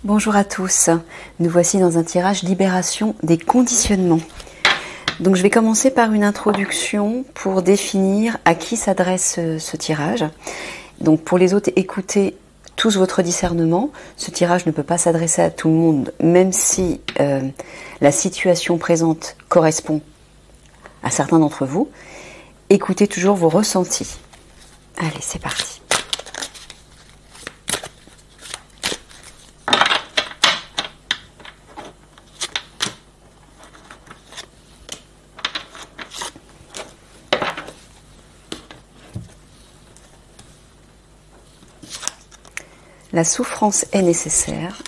Bonjour à tous, nous voici dans un tirage Libération des conditionnements. Donc je vais commencer par une introduction pour définir à qui s'adresse ce tirage. Donc pour les autres, écoutez tous votre discernement. Ce tirage ne peut pas s'adresser à tout le monde, même si la situation présente correspond à certains d'entre vous. Écoutez toujours vos ressentis. Allez, c'est parti. La souffrance est nécessaire.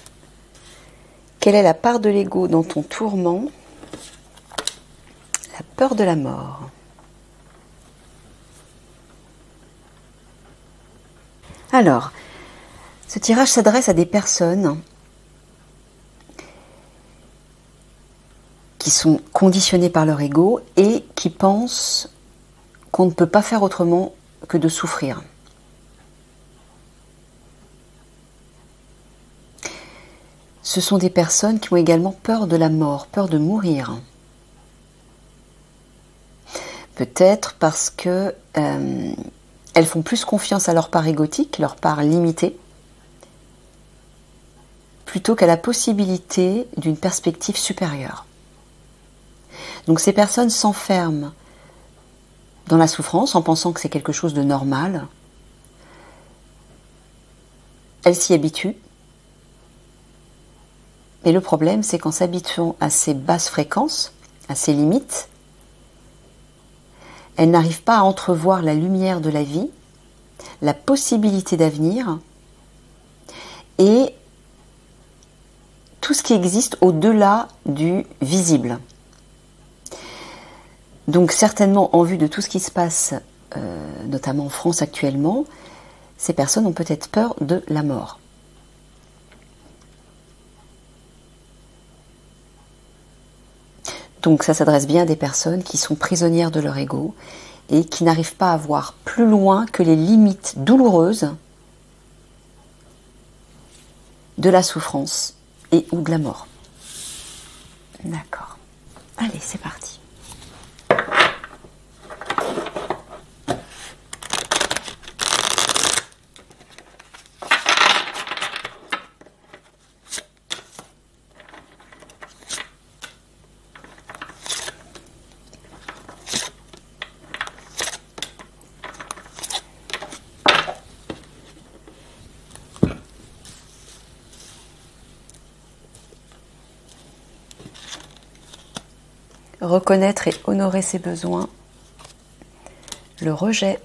Quelle est la part de l'ego dans ton tourment? La peur de la mort. Alors, ce tirage s'adresse à des personnes qui sont conditionnées par leur ego et qui pensent qu'on ne peut pas faire autrement que de souffrir. Ce sont des personnes qui ont également peur de la mort, peur de mourir. Peut-être parce que elles font plus confiance à leur part égotique, leur part limitée, plutôt qu'à la possibilité d'une perspective supérieure. Donc ces personnes s'enferment dans la souffrance en pensant que c'est quelque chose de normal. Elles s'y habituent. Mais le problème, c'est qu'en s'habituant à ces basses fréquences, à ces limites, elles n'arrivent pas à entrevoir la lumière de la vie, la possibilité d'avenir et tout ce qui existe au-delà du visible. Donc certainement, en vue de tout ce qui se passe, notamment en France actuellement, ces personnes ont peut-être peur de la mort. Donc ça s'adresse bien à des personnes qui sont prisonnières de leur ego et qui n'arrivent pas à voir plus loin que les limites douloureuses de la souffrance et ou de la mort. D'accord. Allez, c'est parti. Reconnaître et honorer ses besoins, le rejet,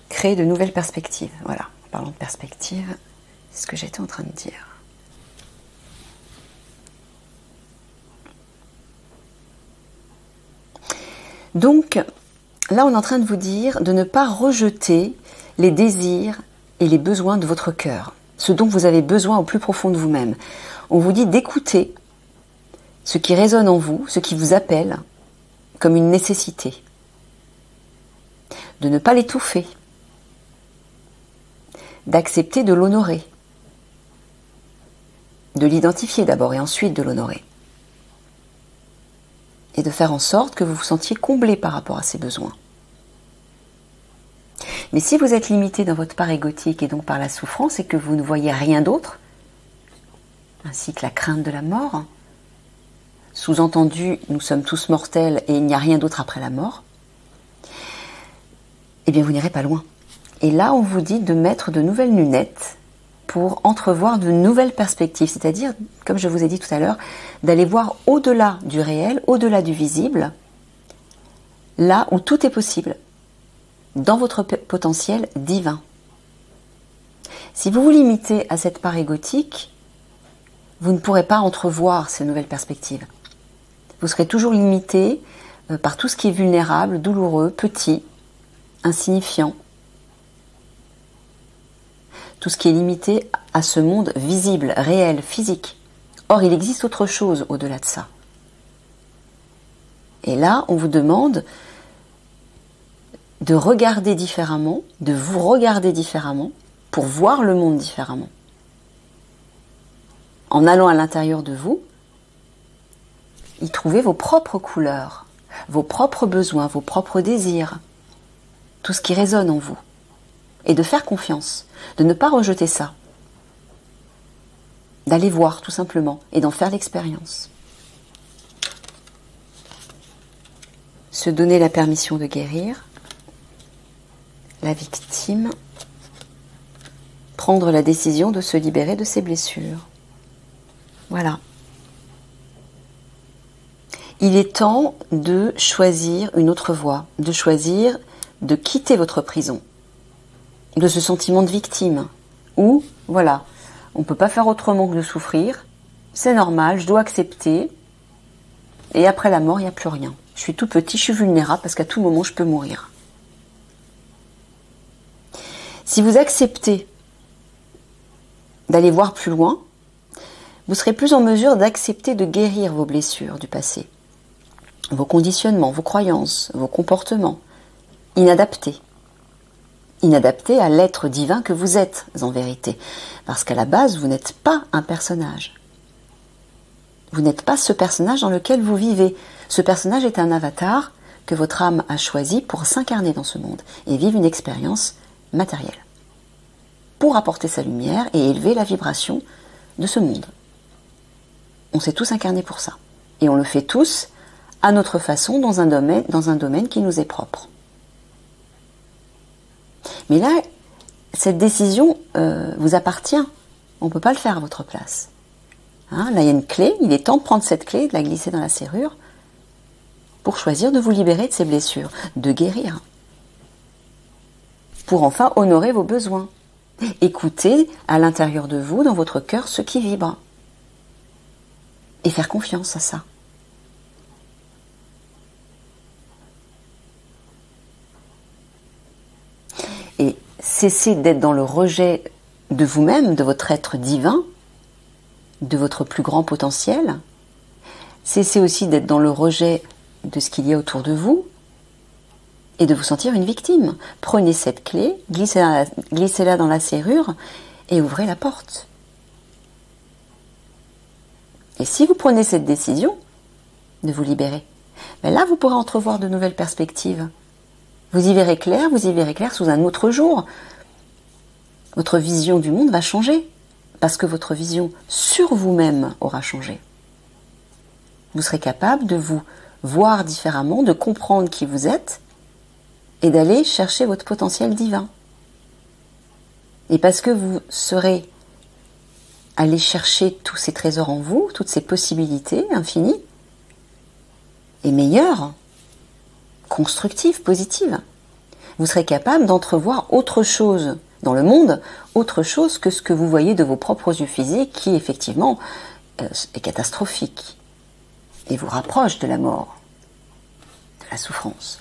créer de nouvelles perspectives. Voilà, en parlant de perspectives, c'est ce que j'étais en train de dire. Donc, là on est en train de vous dire de ne pas rejeter les désirs et les besoins de votre cœur, ce dont vous avez besoin au plus profond de vous-même. On vous dit d'écouter ce qui résonne en vous, ce qui vous appelle comme une nécessité. De ne pas l'étouffer. D'accepter de l'honorer. De l'identifier d'abord et ensuite de l'honorer. Et de faire en sorte que vous vous sentiez comblé par rapport à ces besoins. Mais si vous êtes limité dans votre part égotique et donc par la souffrance et que vous ne voyez rien d'autre, ainsi que la crainte de la mort, sous-entendu, nous sommes tous mortels et il n'y a rien d'autre après la mort, eh bien vous n'irez pas loin. Et là, on vous dit de mettre de nouvelles lunettes pour entrevoir de nouvelles perspectives, c'est-à-dire, comme je vous ai dit tout à l'heure, d'aller voir au-delà du réel, au-delà du visible, là où tout est possible, dans votre potentiel divin. Si vous vous limitez à cette part égotique, vous ne pourrez pas entrevoir ces nouvelles perspectives. Vous serez toujours limité par tout ce qui est vulnérable, douloureux, petit, insignifiant. Tout ce qui est limité à ce monde visible, réel, physique. Or, il existe autre chose au-delà de ça. Et là, on vous demande de regarder différemment, de vous regarder différemment, pour voir le monde différemment. en allant à l'intérieur de vous, y trouver vos propres couleurs, vos propres besoins, vos propres désirs, tout ce qui résonne en vous. Et de faire confiance, de ne pas rejeter ça. D'aller voir tout simplement et d'en faire l'expérience. Se donner la permission de guérir, la victime, prendre la décision de se libérer de ses blessures. Voilà. Il est temps de choisir une autre voie, de choisir de quitter votre prison, de ce sentiment de victime, où, voilà, on ne peut pas faire autrement que de souffrir, c'est normal, je dois accepter, et après la mort, il n'y a plus rien. Je suis tout petit, je suis vulnérable parce qu'à tout moment, je peux mourir. Si vous acceptez d'aller voir plus loin, vous serez plus en mesure d'accepter de guérir vos blessures du passé, vos conditionnements, vos croyances, vos comportements inadaptés. Inadaptés à l'être divin que vous êtes en vérité. Parce qu'à la base, vous n'êtes pas un personnage. Vous n'êtes pas ce personnage dans lequel vous vivez. Ce personnage est un avatar que votre âme a choisi pour s'incarner dans ce monde et vivre une expérience matérielle. Pour apporter sa lumière et élever la vibration de ce monde. On s'est tous incarnés pour ça. Et on le fait tous à notre façon dans un domaine qui nous est propre. Mais là, cette décision vous appartient. On ne peut pas le faire à votre place. Hein, là, il y a une clé. Il est temps de prendre cette clé, de la glisser dans la serrure pour choisir de vous libérer de ces blessures, de guérir. Pour enfin honorer vos besoins. Écoutez à l'intérieur de vous, dans votre cœur, ce qui vibre. Et faire confiance à ça. Et cessez d'être dans le rejet de vous-même, de votre être divin, de votre plus grand potentiel. Cessez aussi d'être dans le rejet de ce qu'il y a autour de vous et de vous sentir une victime. Prenez cette clé, glissez-la dans la serrure et ouvrez la porte. Et si vous prenez cette décision de vous libérer, ben là vous pourrez entrevoir de nouvelles perspectives. Vous y verrez clair sous un autre jour. Votre vision du monde va changer, parce que votre vision sur vous-même aura changé. Vous serez capable de vous voir différemment, de comprendre qui vous êtes, et d'aller chercher votre potentiel divin. Et parce que vous serez allé chercher tous ces trésors en vous, toutes ces possibilités infinies, et meilleures, constructive, positive. Vous serez capable d'entrevoir autre chose dans le monde, autre chose que ce que vous voyez de vos propres yeux physiques, qui effectivement est catastrophique et vous rapproche de la mort, de la souffrance.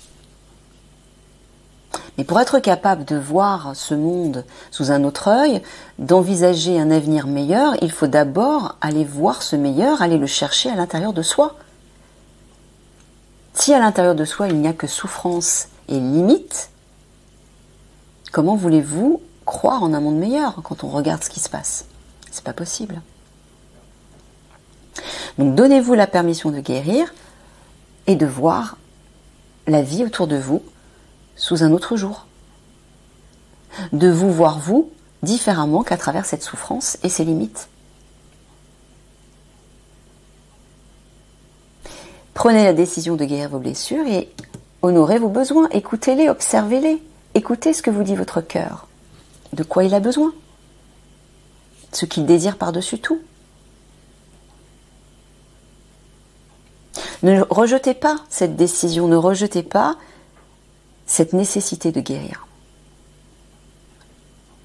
Mais pour être capable de voir ce monde sous un autre œil, d'envisager un avenir meilleur, il faut d'abord aller voir ce meilleur, aller le chercher à l'intérieur de soi. Si à l'intérieur de soi, il n'y a que souffrance et limite, comment voulez-vous croire en un monde meilleur quand on regarde ce qui se passe? C'est pas possible. Donc donnez-vous la permission de guérir et de voir la vie autour de vous sous un autre jour. De vous voir vous différemment qu'à travers cette souffrance et ses limites. Prenez la décision de guérir vos blessures et honorez vos besoins. Écoutez-les, observez-les. Écoutez ce que vous dit votre cœur. De quoi il a besoin. Ce qu'il désire par-dessus tout. Ne rejetez pas cette décision, ne rejetez pas cette nécessité de guérir.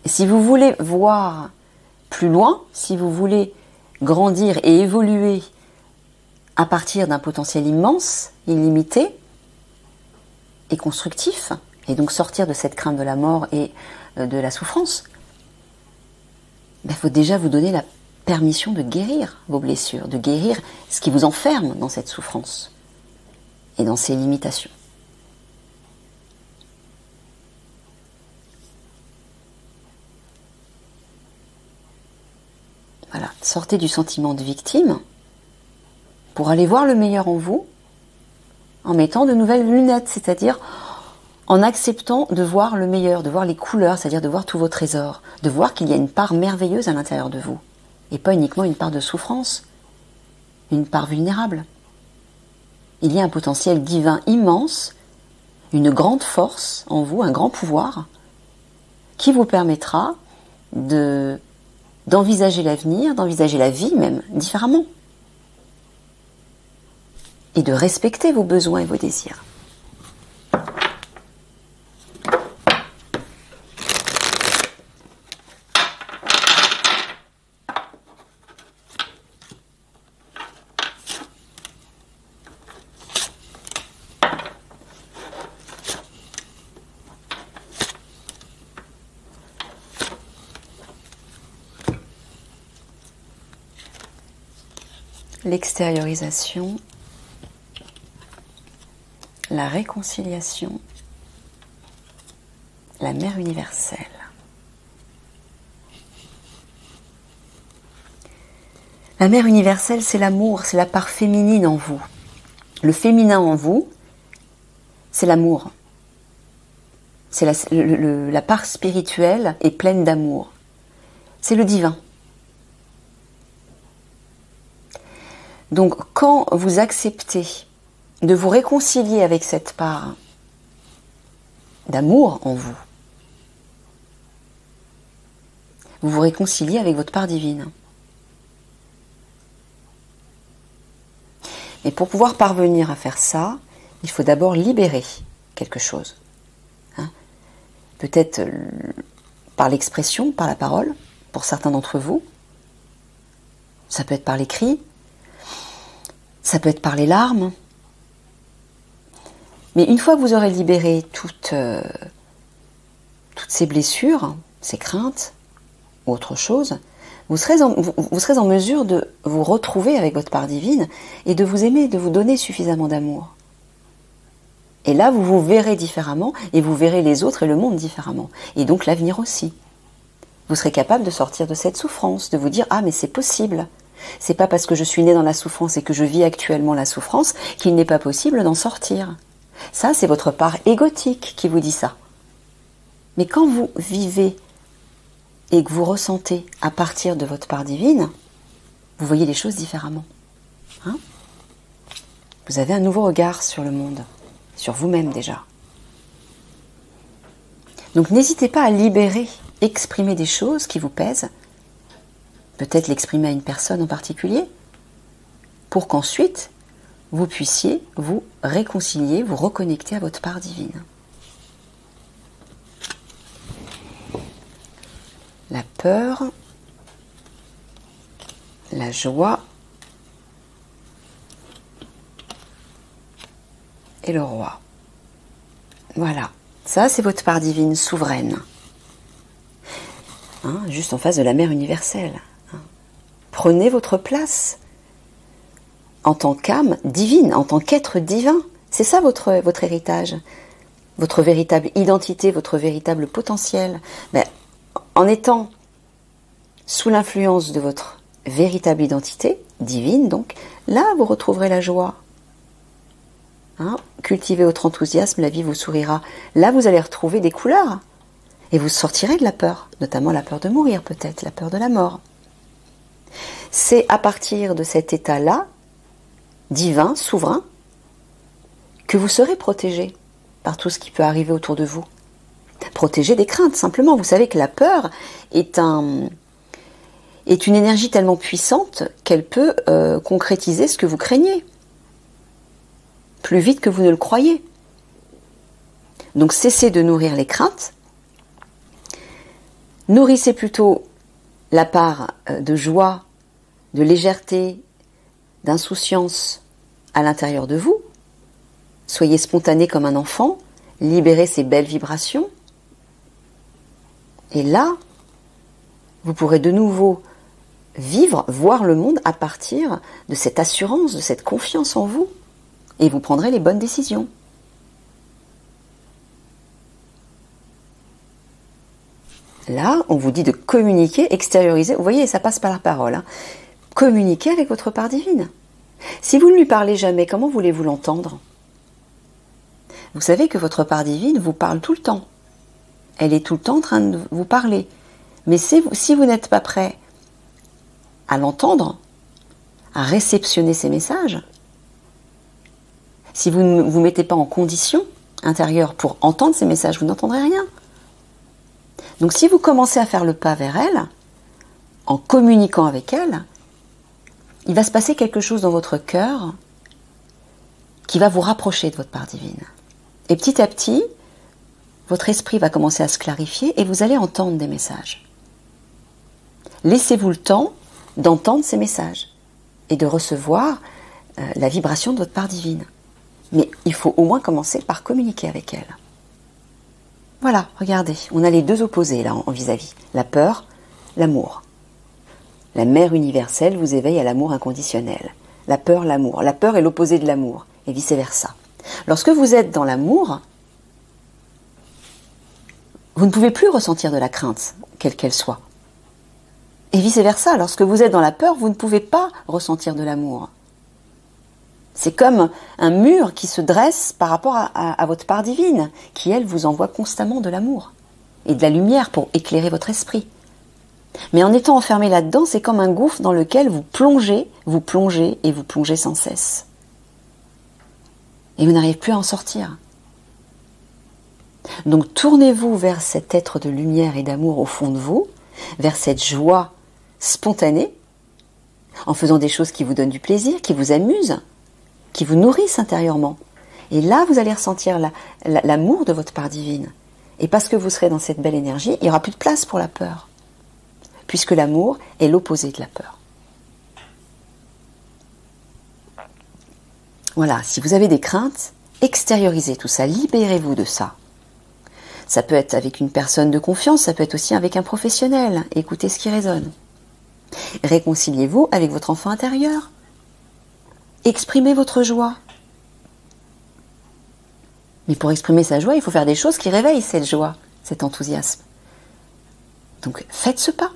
Et si vous voulez voir plus loin, si vous voulez grandir et évoluer à partir d'un potentiel immense, illimité et constructif, et donc sortir de cette crainte de la mort et de la souffrance, il faut déjà vous donner la permission de guérir vos blessures, de guérir ce qui vous enferme dans cette souffrance et dans ces limitations. Voilà, sortez du sentiment de victime pour aller voir le meilleur en vous en mettant de nouvelles lunettes, c'est-à-dire en acceptant de voir le meilleur, de voir les couleurs, c'est-à-dire de voir tous vos trésors, de voir qu'il y a une part merveilleuse à l'intérieur de vous, et pas uniquement une part de souffrance, une part vulnérable. Il y a un potentiel divin immense, une grande force en vous, un grand pouvoir, qui vous permettra d'envisager l'avenir, d'envisager la vie même, différemment. Et de respecter vos besoins et vos désirs. L'extériorisation, la réconciliation, la mère universelle. La mère universelle, c'est l'amour, c'est la part féminine en vous. Le féminin en vous, c'est l'amour. C'est la part spirituelle et pleine d'amour. C'est le divin. Donc, quand vous acceptez de vous réconcilier avec cette part d'amour en vous, vous vous réconciliez avec votre part divine. Et pour pouvoir parvenir à faire ça, il faut d'abord libérer quelque chose. Peut-être par l'expression, par la parole, pour certains d'entre vous. Ça peut être par les cris. Ça peut être par les larmes. Mais une fois que vous aurez libéré toutes ces blessures, ces craintes, ou autre chose, vous serez en mesure de vous retrouver avec votre part divine et de vous aimer, de vous donner suffisamment d'amour. Et là, vous vous verrez différemment et vous verrez les autres et le monde différemment. Et donc l'avenir aussi. Vous serez capable de sortir de cette souffrance, de vous dire « Ah, mais c'est possible !» C'est pas parce que je suis née dans la souffrance et que je vis actuellement la souffrance qu'il n'est pas possible d'en sortir. Ça, c'est votre part égotique qui vous dit ça. Mais quand vous vivez et que vous ressentez à partir de votre part divine, vous voyez les choses différemment. Vous avez un nouveau regard sur le monde, sur vous-même déjà. Donc n'hésitez pas à libérer, exprimer des choses qui vous pèsent, peut-être l'exprimer à une personne en particulier, pour qu'ensuite vous puissiez vous réconcilier, vous reconnecter à votre part divine. La peur, la joie et le roi. Voilà, ça c'est votre part divine souveraine, juste en face de la mère universelle. Prenez votre place en tant qu'âme divine, en tant qu'être divin. C'est ça votre héritage, votre véritable identité, votre véritable potentiel. Mais en étant sous l'influence de votre véritable identité, divine donc, là vous retrouverez la joie. Cultivez votre enthousiasme, la vie vous sourira. Là vous allez retrouver des couleurs et vous sortirez de la peur, notamment la peur de mourir peut-être, la peur de la mort. C'est à partir de cet état-là, divin, souverain, que vous serez protégé par tout ce qui peut arriver autour de vous. Protégé des craintes, simplement. Vous savez que la peur est une énergie tellement puissante qu'elle peut concrétiser ce que vous craignez. Plus vite que vous ne le croyez. Donc cessez de nourrir les craintes. Nourrissez plutôt la part de joie, de légèreté, d'insouciance à l'intérieur de vous. Soyez spontané comme un enfant, libérez ces belles vibrations. Et là, vous pourrez de nouveau vivre, voir le monde à partir de cette assurance, de cette confiance en vous. Et vous prendrez les bonnes décisions. Là, on vous dit de communiquer, extérioriser. Vous voyez, ça passe par la parole. Hein. Communiquer avec votre part divine. Si vous ne lui parlez jamais, comment voulez-vous l'entendre? Vous savez que votre part divine vous parle tout le temps. Elle est tout le temps en train de vous parler. Mais si vous n'êtes pas prêt à l'entendre, à réceptionner ces messages, si vous ne vous mettez pas en condition intérieure pour entendre ces messages, vous n'entendrez rien. Donc si vous commencez à faire le pas vers elle, en communiquant avec elle, il va se passer quelque chose dans votre cœur qui va vous rapprocher de votre part divine. Et petit à petit, votre esprit va commencer à se clarifier et vous allez entendre des messages. Laissez-vous le temps d'entendre ces messages et de recevoir la vibration de votre part divine. Mais il faut au moins commencer par communiquer avec elle. Voilà, regardez, on a les deux opposés là en vis-à-vis. La peur, l'amour. La mère universelle vous éveille à l'amour inconditionnel. La peur, l'amour. La peur est l'opposé de l'amour et vice-versa. Lorsque vous êtes dans l'amour, vous ne pouvez plus ressentir de la crainte, quelle qu'elle soit. Et vice-versa, lorsque vous êtes dans la peur, vous ne pouvez pas ressentir de l'amour. C'est comme un mur qui se dresse par rapport à votre part divine, qui, elle, vous envoie constamment de l'amour et de la lumière pour éclairer votre esprit. Mais en étant enfermé là-dedans, c'est comme un gouffre dans lequel vous plongez et vous plongez sans cesse. Et vous n'arrivez plus à en sortir. Donc tournez-vous vers cet être de lumière et d'amour au fond de vous, vers cette joie spontanée, en faisant des choses qui vous donnent du plaisir, qui vous amusent, qui vous nourrissent intérieurement. Et là, vous allez ressentir l'amour de votre part divine. Et parce que vous serez dans cette belle énergie, il n'y aura plus de place pour la peur. Puisque l'amour est l'opposé de la peur. Voilà, si vous avez des craintes, extériorisez tout ça, libérez-vous de ça. Ça peut être avec une personne de confiance, ça peut être aussi avec un professionnel. Écoutez ce qui résonne. Réconciliez-vous avec votre enfant intérieur. Exprimez votre joie. Mais pour exprimer sa joie, il faut faire des choses qui réveillent cette joie, cet enthousiasme. Donc faites ce pas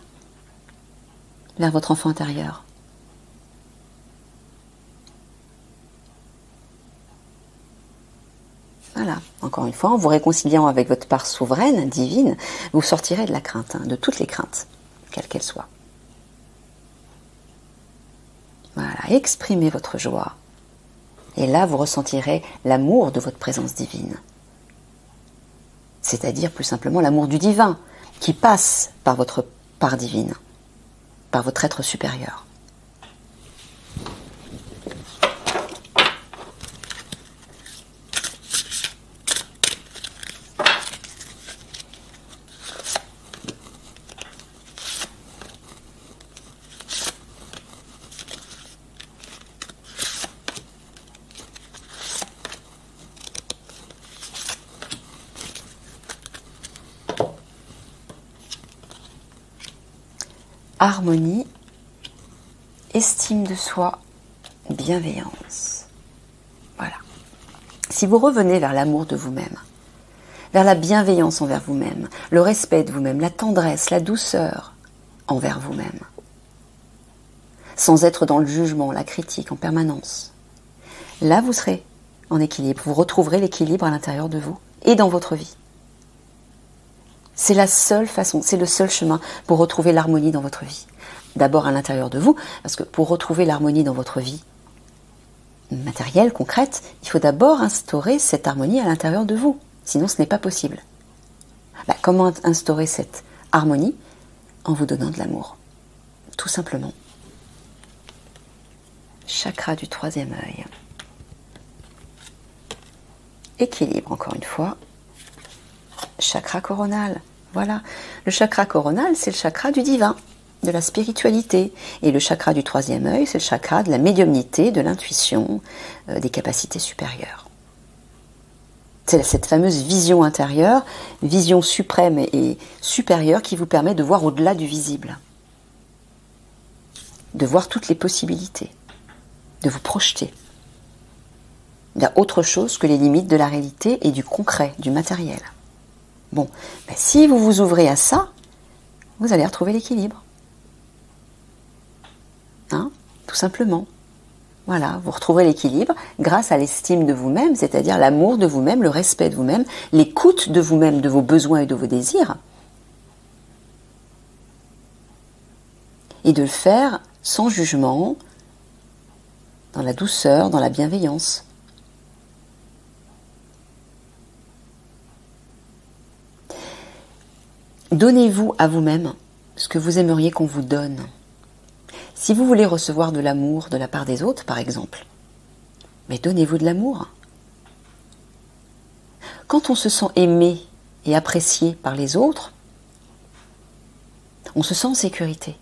vers votre enfant intérieur. Voilà, encore une fois, en vous réconciliant avec votre part souveraine, divine, vous sortirez de la crainte, de toutes les craintes, quelles qu'elles soient. Voilà, exprimez votre joie. Et là, vous ressentirez l'amour de votre présence divine. C'est-à-dire, plus simplement, l'amour du divin, qui passe par votre part divine, par votre être supérieur. Harmonie, estime de soi, bienveillance. Voilà. Si vous revenez vers l'amour de vous-même, vers la bienveillance envers vous-même, le respect de vous-même, la tendresse, la douceur envers vous-même, sans être dans le jugement, la critique en permanence, là vous serez en équilibre, vous retrouverez l'équilibre à l'intérieur de vous et dans votre vie. C'est la seule façon, c'est le seul chemin pour retrouver l'harmonie dans votre vie. D'abord à l'intérieur de vous, parce que pour retrouver l'harmonie dans votre vie matérielle, concrète, il faut d'abord instaurer cette harmonie à l'intérieur de vous. Sinon, ce n'est pas possible. Comment instaurer cette harmonie? En vous donnant de l'amour. Tout simplement. Chakra du troisième œil. Équilibre, encore une fois. Chakra coronal. Voilà. Le chakra coronal, c'est le chakra du divin, de la spiritualité. Et le chakra du troisième œil, c'est le chakra de la médiumnité, de l'intuition, des capacités supérieures. C'est cette fameuse vision intérieure, vision suprême et supérieure qui vous permet de voir au-delà du visible. De voir toutes les possibilités. De vous projeter. Il y a autre chose que les limites de la réalité et du concret, du matériel. Bon, si vous vous ouvrez à ça, vous allez retrouver l'équilibre. Hein, tout simplement. Voilà, vous retrouverez l'équilibre grâce à l'estime de vous-même, c'est-à-dire l'amour de vous-même, le respect de vous-même, l'écoute de vous-même, de vos besoins et de vos désirs. Et de le faire sans jugement, dans la douceur, dans la bienveillance. Donnez-vous à vous-même ce que vous aimeriez qu'on vous donne. Si vous voulez recevoir de l'amour de la part des autres, par exemple, mais donnez-vous de l'amour. Quand on se sent aimé et apprécié par les autres, on se sent en sécurité.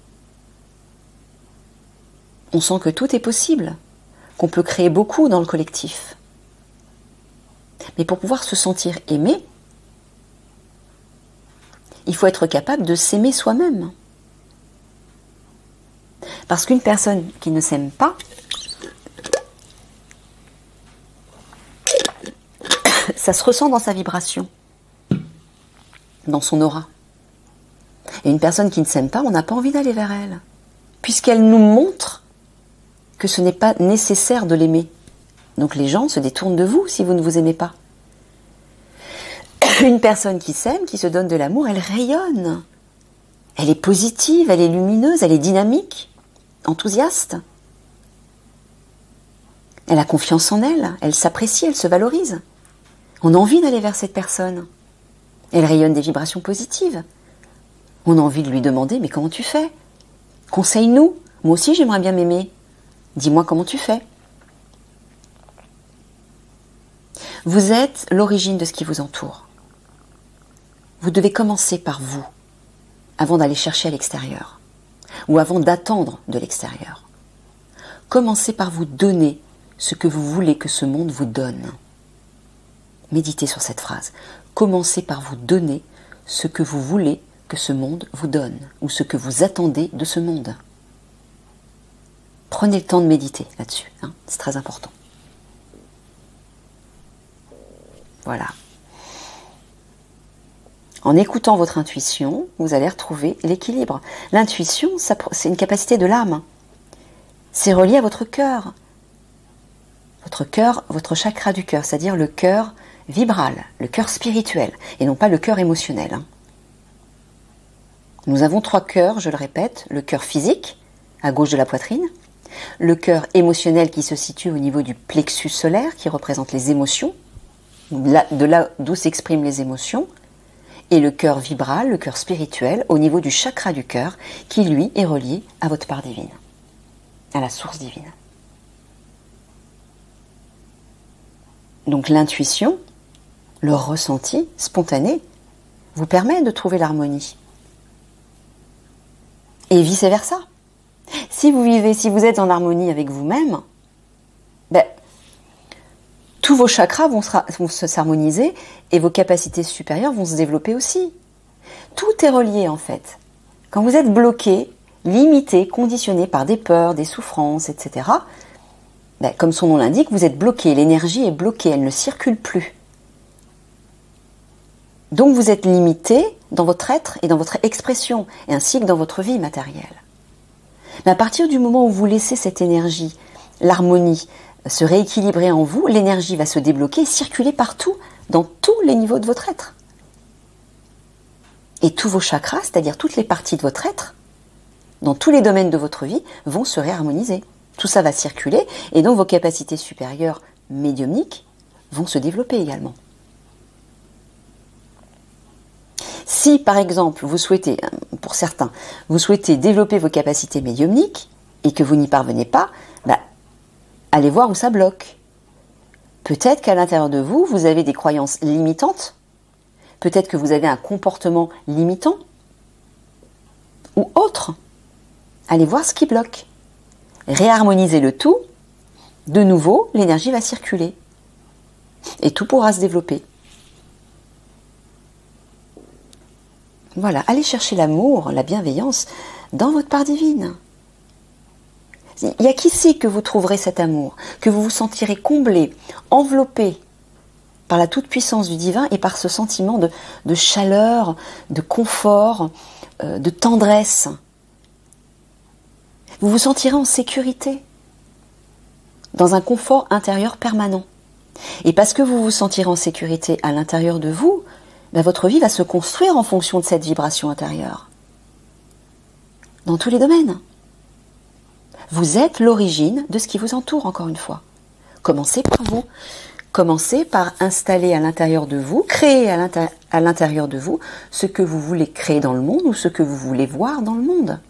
On sent que tout est possible, qu'on peut créer beaucoup dans le collectif. Mais pour pouvoir se sentir aimé, il faut être capable de s'aimer soi-même. Parce qu'une personne qui ne s'aime pas, ça se ressent dans sa vibration, dans son aura. Et une personne qui ne s'aime pas, on n'a pas envie d'aller vers elle, puisqu'elle nous montre que ce n'est pas nécessaire de l'aimer. Donc les gens se détournent de vous si vous ne vous aimez pas. Une personne qui s'aime, qui se donne de l'amour, elle rayonne. Elle est positive, elle est lumineuse, elle est dynamique, enthousiaste. Elle a confiance en elle, elle s'apprécie, elle se valorise. On a envie d'aller vers cette personne. Elle rayonne des vibrations positives. On a envie de lui demander, mais comment tu fais? Conseille-nous, moi aussi j'aimerais bien m'aimer. Dis-moi comment tu fais. Vous êtes l'origine de ce qui vous entoure. Vous devez commencer par vous, avant d'aller chercher à l'extérieur, ou avant d'attendre de l'extérieur. Commencez par vous donner ce que vous voulez que ce monde vous donne. Méditez sur cette phrase. Commencez par vous donner ce que vous voulez que ce monde vous donne, ou ce que vous attendez de ce monde. Prenez le temps de méditer là-dessus, hein, c'est très important. Voilà. En écoutant votre intuition, vous allez retrouver l'équilibre. L'intuition, c'est une capacité de l'âme. C'est relié à votre cœur. Votre cœur, votre chakra du cœur, c'est-à-dire le cœur vibral, le cœur spirituel, et non pas le cœur émotionnel. Hein. Nous avons 3 cœurs, je le répète, le cœur physique, à gauche de la poitrine, le cœur émotionnel qui se situe au niveau du plexus solaire, qui représente les émotions, de là d'où s'expriment les émotions, et le cœur vibral, le cœur spirituel, au niveau du chakra du cœur, qui lui est relié à votre part divine, à la source divine. Donc l'intuition, le ressenti spontané, vous permet de trouver l'harmonie. Et vice-versa. Si vous êtes en harmonie avec vous-même, tous vos chakras vont s'harmoniser et vos capacités supérieures vont se développer aussi. Tout est relié en fait. Quand vous êtes bloqué, limité, conditionné par des peurs, des souffrances, etc., comme son nom l'indique, vous êtes bloqué, l'énergie est bloquée, elle ne circule plus. Donc vous êtes limité dans votre être et dans votre expression, et ainsi que dans votre vie matérielle. Mais à partir du moment où vous laissez cette énergie, l'harmonie, se rééquilibrer en vous, l'énergie va se débloquer et circuler partout, dans tous les niveaux de votre être. Et tous vos chakras, c'est-à-dire toutes les parties de votre être, dans tous les domaines de votre vie, vont se réharmoniser. Tout ça va circuler, et donc vos capacités supérieures médiumniques vont se développer également. Si, par exemple, vous souhaitez, pour certains, vous souhaitez développer vos capacités médiumniques, et que vous n'y parvenez pas, allez voir où ça bloque. Peut-être qu'à l'intérieur de vous, vous avez des croyances limitantes. Peut-être que vous avez un comportement limitant. Ou autre. Allez voir ce qui bloque. Réharmonisez le tout. De nouveau, l'énergie va circuler. Et tout pourra se développer. Voilà, allez chercher l'amour, la bienveillance dans votre part divine. Il n'y a qu'ici que vous trouverez cet amour, que vous vous sentirez comblé, enveloppé par la toute-puissance du divin et par ce sentiment de chaleur, de confort, de tendresse. Vous vous sentirez en sécurité, dans un confort intérieur permanent. Et parce que vous vous sentirez en sécurité à l'intérieur de vous, ben votre vie va se construire en fonction de cette vibration intérieure. Dans tous les domaines. Vous êtes l'origine de ce qui vous entoure, encore une fois. Commencez par vous. Commencez par installer à l'intérieur de vous, créer à l'intérieur de vous ce que vous voulez créer dans le monde ou ce que vous voulez voir dans le monde.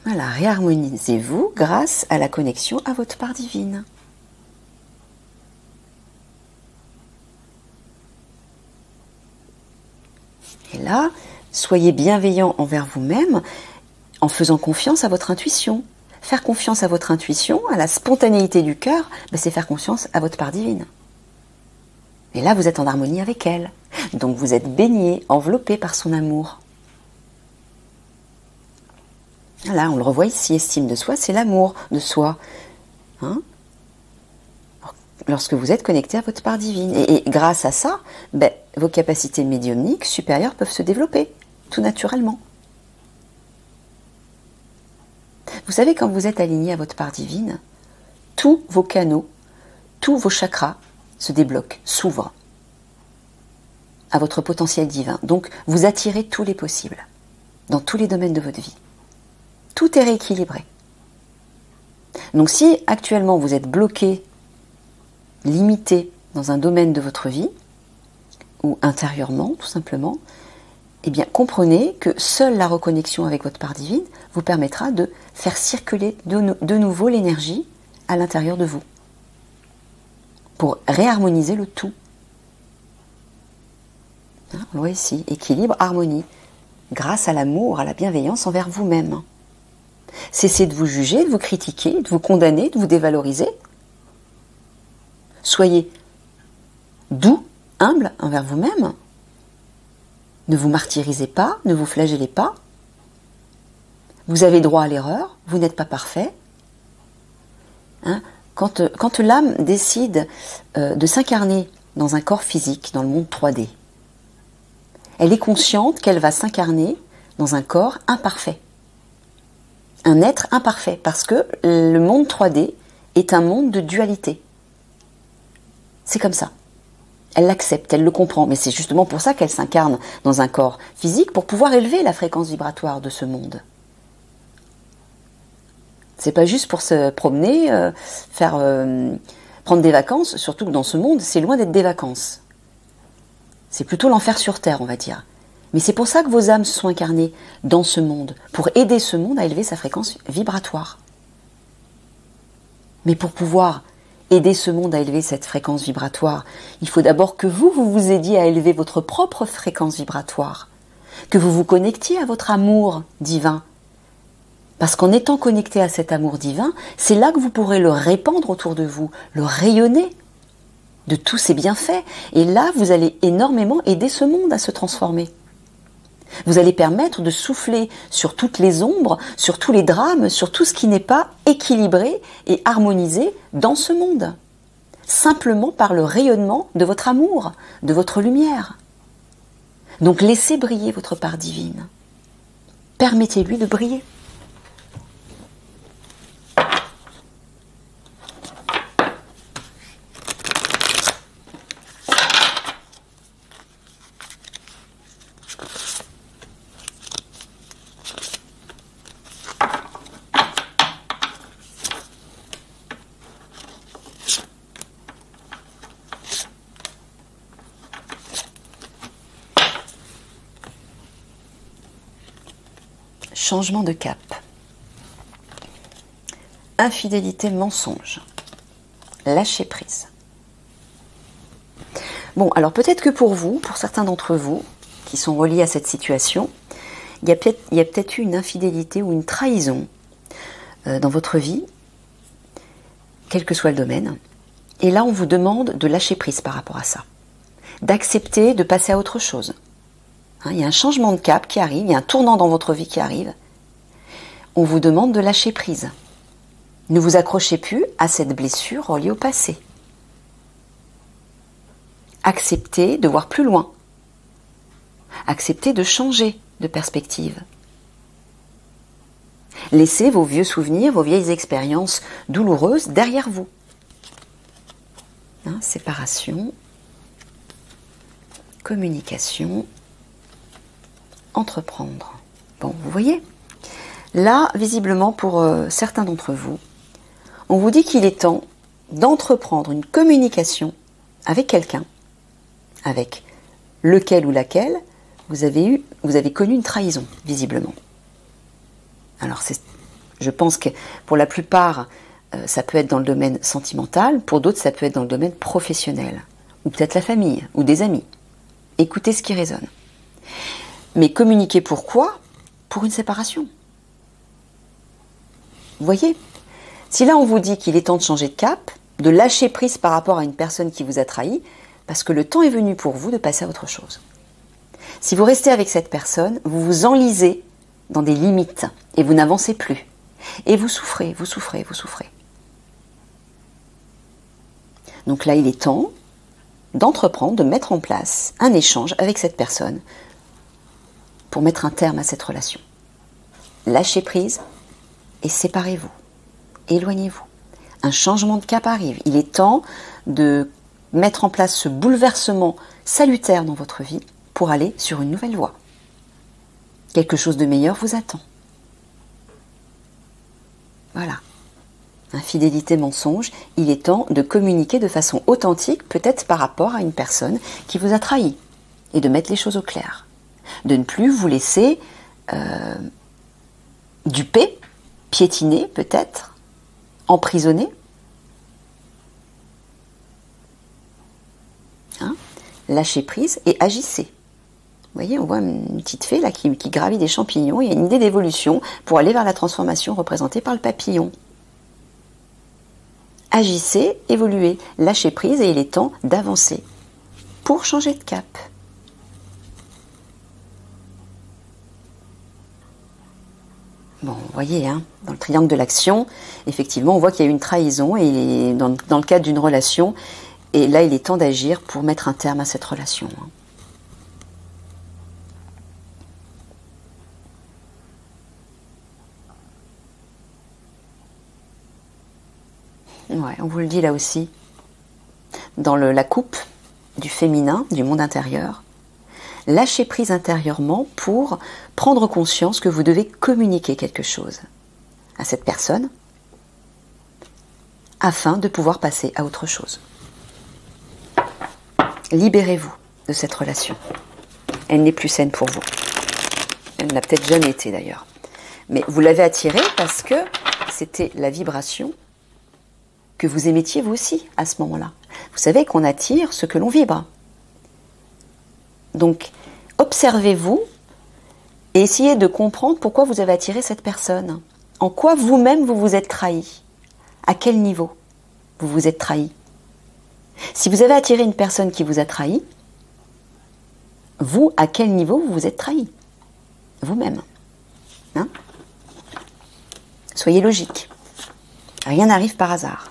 Voilà, réharmonisez-vous grâce à la connexion à votre part divine. Et là, soyez bienveillant envers vous-même en faisant confiance à votre intuition. Faire confiance à votre intuition, à la spontanéité du cœur, ben c'est faire confiance à votre part divine. Et là, vous êtes en harmonie avec elle. Donc vous êtes baigné, enveloppé par son amour. Là, on le revoit ici, estime de soi, c'est l'amour de soi. Hein? Lorsque vous êtes connecté à votre part divine. Et grâce à ça, ben, vos capacités médiumniques supérieures peuvent se développer, tout naturellement. Vous savez, quand vous êtes aligné à votre part divine, tous vos canaux, tous vos chakras se débloquent, s'ouvrent à votre potentiel divin. Donc, vous attirez tous les possibles, dans tous les domaines de votre vie. Tout est rééquilibré. Donc si actuellement vous êtes bloqué, limité dans un domaine de votre vie, ou intérieurement tout simplement, eh bien comprenez que seule la reconnexion avec votre part divine vous permettra de faire circuler de nouveau l'énergie à l'intérieur de vous, pour réharmoniser le tout. Hein, on le voit ici, équilibre, harmonie, grâce à l'amour, à la bienveillance envers vous-même. Cessez de vous juger, de vous critiquer, de vous condamner, de vous dévaloriser. Soyez doux, humble envers vous-même. Ne vous martyrisez pas, ne vous flagellez pas. Vous avez droit à l'erreur, vous n'êtes pas parfait. Hein, quand l'âme décide de s'incarner dans un corps physique, dans le monde 3D, elle est consciente qu'elle va s'incarner dans un corps imparfait. Un être imparfait, parce que le monde 3D est un monde de dualité. C'est comme ça. Elle l'accepte, elle le comprend, mais c'est justement pour ça qu'elle s'incarne dans un corps physique, pour pouvoir élever la fréquence vibratoire de ce monde. C'est pas juste pour se promener, prendre des vacances, surtout que dans ce monde, c'est loin d'être des vacances. C'est plutôt l'enfer sur terre, on va dire. Mais c'est pour ça que vos âmes se sont incarnées dans ce monde, pour aider ce monde à élever sa fréquence vibratoire. Mais pour pouvoir aider ce monde à élever cette fréquence vibratoire, il faut d'abord que vous vous aidiez à élever votre propre fréquence vibratoire, que vous vous connectiez à votre amour divin. Parce qu'en étant connecté à cet amour divin, c'est là que vous pourrez le répandre autour de vous, le rayonner de tous ses bienfaits. Et là, vous allez énormément aider ce monde à se transformer. Vous allez permettre de souffler sur toutes les ombres, sur tous les drames, sur tout ce qui n'est pas équilibré et harmonisé dans ce monde. Simplement par le rayonnement de votre amour, de votre lumière. Donc laissez briller votre part divine. Permettez-lui de briller. Changement de cap. Infidélité, mensonge. Lâcher prise. Bon, alors peut-être que pour vous, pour certains d'entre vous, qui sont reliés à cette situation, il y a peut-être eu une infidélité ou une trahison dans votre vie, quel que soit le domaine. Et là, on vous demande de lâcher prise par rapport à ça. D'accepter de passer à autre chose. Il y a un changement de cap qui arrive, il y a un tournant dans votre vie qui arrive. On vous demande de lâcher prise, Ne vous accrochez plus à cette blessure reliée au passé. Acceptez de voir plus loin. Acceptez de changer de perspective. Laissez vos vieux souvenirs, vos vieilles expériences douloureuses derrière vous. Hein, séparation, communication, entreprendre. Bon, vous voyez, là, visiblement, pour certains d'entre vous, on vous dit qu'il est temps d'entreprendre une communication avec quelqu'un, avec lequel ou laquelle vous avez connu une trahison, visiblement. Alors, je pense que pour la plupart, ça peut être dans le domaine sentimental, pour d'autres, ça peut être dans le domaine professionnel, ou peut-être la famille, ou des amis. Écoutez ce qui résonne. Mais communiquer pourquoi ? Pour une séparation. Vous voyez ? Si là, on vous dit qu'il est temps de changer de cap, de lâcher prise par rapport à une personne qui vous a trahi, parce que le temps est venu pour vous de passer à autre chose. Si vous restez avec cette personne, vous vous enlisez dans des limites et vous n'avancez plus. Et vous souffrez, vous souffrez, vous souffrez. Donc là, il est temps d'entreprendre, de mettre en place un échange avec cette personne pour mettre un terme à cette relation. Lâchez prise et séparez-vous. Éloignez-vous. Un changement de cap arrive. Il est temps de mettre en place ce bouleversement salutaire dans votre vie pour aller sur une nouvelle voie. Quelque chose de meilleur vous attend. Voilà. Infidélité, mensonge, il est temps de communiquer de façon authentique, peut-être par rapport à une personne qui vous a trahi, et de mettre les choses au clair. De ne plus vous laisser duper, piétiner peut-être, emprisonner. Hein? Lâchez prise et agissez. Vous voyez, on voit une petite fée là qui gravit des champignons. Il y a une idée d'évolution pour aller vers la transformation représentée par le papillon. Agissez, évoluez, lâchez prise et il est temps d'avancer pour changer de cap. Bon, vous voyez, hein, dans le triangle de l'action, effectivement, on voit qu'il y a eu une trahison et dans le cadre d'une relation. Et là, il est temps d'agir pour mettre un terme à cette relation. Ouais, on vous le dit là aussi, dans la coupe du féminin, du monde intérieur, lâchez prise intérieurement pour prendre conscience que vous devez communiquer quelque chose à cette personne afin de pouvoir passer à autre chose. Libérez-vous de cette relation. Elle n'est plus saine pour vous. Elle n'a peut-être jamais été d'ailleurs. Mais vous l'avez attirée parce que c'était la vibration que vous émettiez vous aussi à ce moment-là. Vous savez qu'on attire ce que l'on vibre. Donc, observez-vous et essayez de comprendre pourquoi vous avez attiré cette personne. En quoi vous-même vous vous êtes trahi. À quel niveau vous vous êtes trahi. Si vous avez attiré une personne qui vous a trahi, vous, à quel niveau vous vous êtes trahi. Vous-même. Hein? Soyez logique. Rien n'arrive par hasard.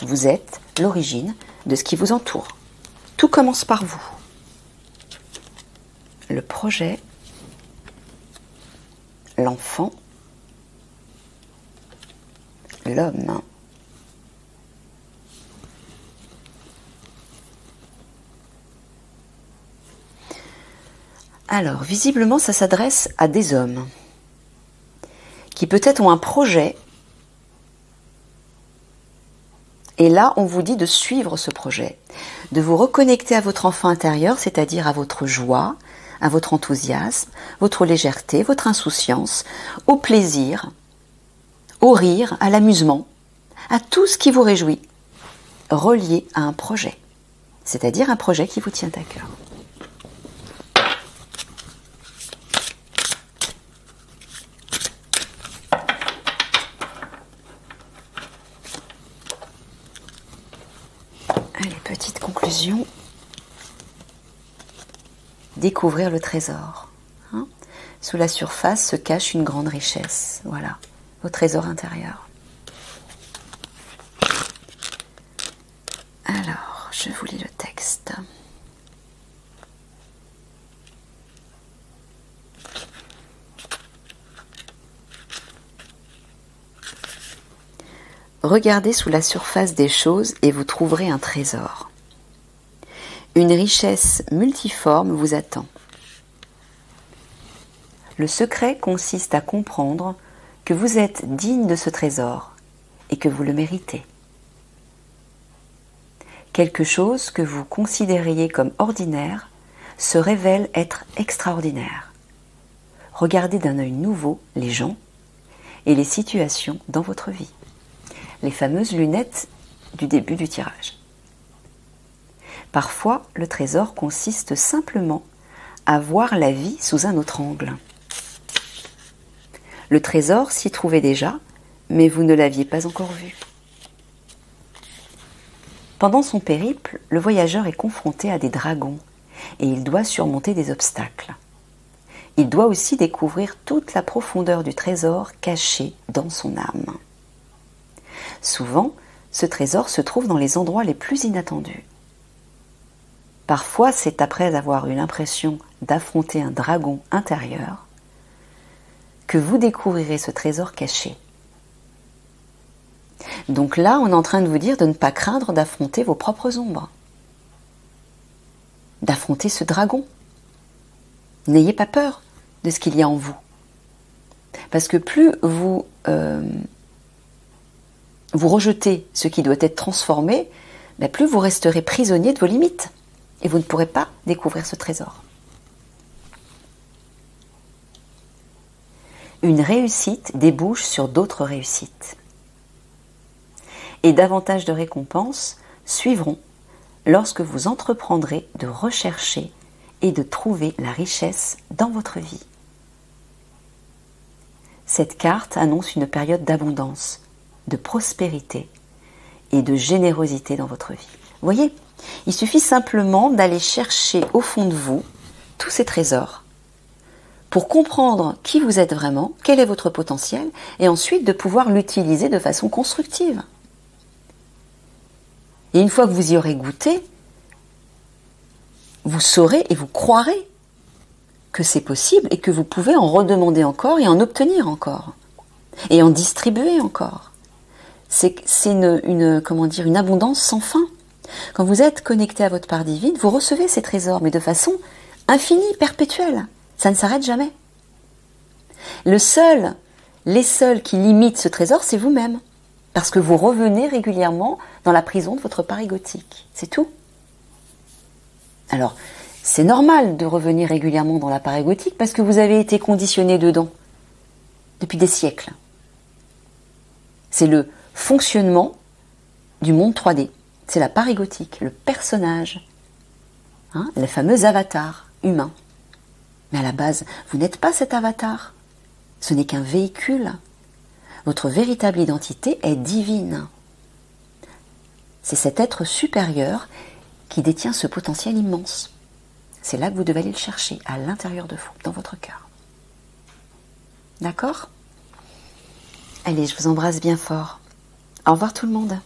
Vous êtes l'origine de ce qui vous entoure. Tout commence par vous. Le projet, l'enfant, l'homme. Alors, visiblement, ça s'adresse à des hommes qui peut-être ont un projet. Et là, on vous dit de suivre ce projet, de vous reconnecter à votre enfant intérieur, c'est-à-dire à votre joie, à votre enthousiasme, votre légèreté, votre insouciance, au plaisir, au rire, à l'amusement, à tout ce qui vous réjouit, relié à un projet, c'est-à-dire un projet qui vous tient à cœur. Allez, petite conclusion. Découvrir le trésor. Hein? Sous la surface se cache une grande richesse. Voilà, au trésor intérieur. Alors, je vous lis le texte. Regardez sous la surface des choses et vous trouverez un trésor. Une richesse multiforme vous attend. Le secret consiste à comprendre que vous êtes digne de ce trésor et que vous le méritez. Quelque chose que vous considériez comme ordinaire se révèle être extraordinaire. Regardez d'un œil nouveau les gens et les situations dans votre vie. Les fameuses lunettes du début du tirage. Parfois, le trésor consiste simplement à voir la vie sous un autre angle. Le trésor s'y trouvait déjà, mais vous ne l'aviez pas encore vu. Pendant son périple, le voyageur est confronté à des dragons et il doit surmonter des obstacles. Il doit aussi découvrir toute la profondeur du trésor caché dans son âme. Souvent, ce trésor se trouve dans les endroits les plus inattendus. Parfois, c'est après avoir eu l'impression d'affronter un dragon intérieur que vous découvrirez ce trésor caché. Donc là, on est en train de vous dire de ne pas craindre d'affronter vos propres ombres, d'affronter ce dragon. N'ayez pas peur de ce qu'il y a en vous. Parce que plus vous rejetez ce qui doit être transformé, plus vous resterez prisonnier de vos limites et vous ne pourrez pas découvrir ce trésor. Une réussite débouche sur d'autres réussites. Et davantage de récompenses suivront lorsque vous entreprendrez de rechercher et de trouver la richesse dans votre vie. Cette carte annonce une période d'abondance, de prospérité et de générosité dans votre vie. Vous voyez, il suffit simplement d'aller chercher au fond de vous tous ces trésors pour comprendre qui vous êtes vraiment, quel est votre potentiel, et ensuite de pouvoir l'utiliser de façon constructive. Et une fois que vous y aurez goûté, vous saurez et vous croirez que c'est possible et que vous pouvez en redemander encore et en obtenir encore et en distribuer encore. C'est une abondance sans fin. Quand vous êtes connecté à votre part divine, vous recevez ces trésors, mais de façon infinie, perpétuelle. Ça ne s'arrête jamais. Les seuls qui limitent ce trésor, c'est vous-même. Parce que vous revenez régulièrement dans la prison de votre part égotique. C'est tout. Alors, c'est normal de revenir régulièrement dans la part égotique parce que vous avez été conditionné dedans depuis des siècles. C'est le fonctionnement du monde 3D. C'est la part égotique, le personnage, les fameux avatars humains. Mais à la base, vous n'êtes pas cet avatar. Ce n'est qu'un véhicule. Votre véritable identité est divine. C'est cet être supérieur qui détient ce potentiel immense. C'est là que vous devez aller le chercher, à l'intérieur de vous, dans votre cœur. D'accord ? Allez, je vous embrasse bien fort. Au revoir tout le monde.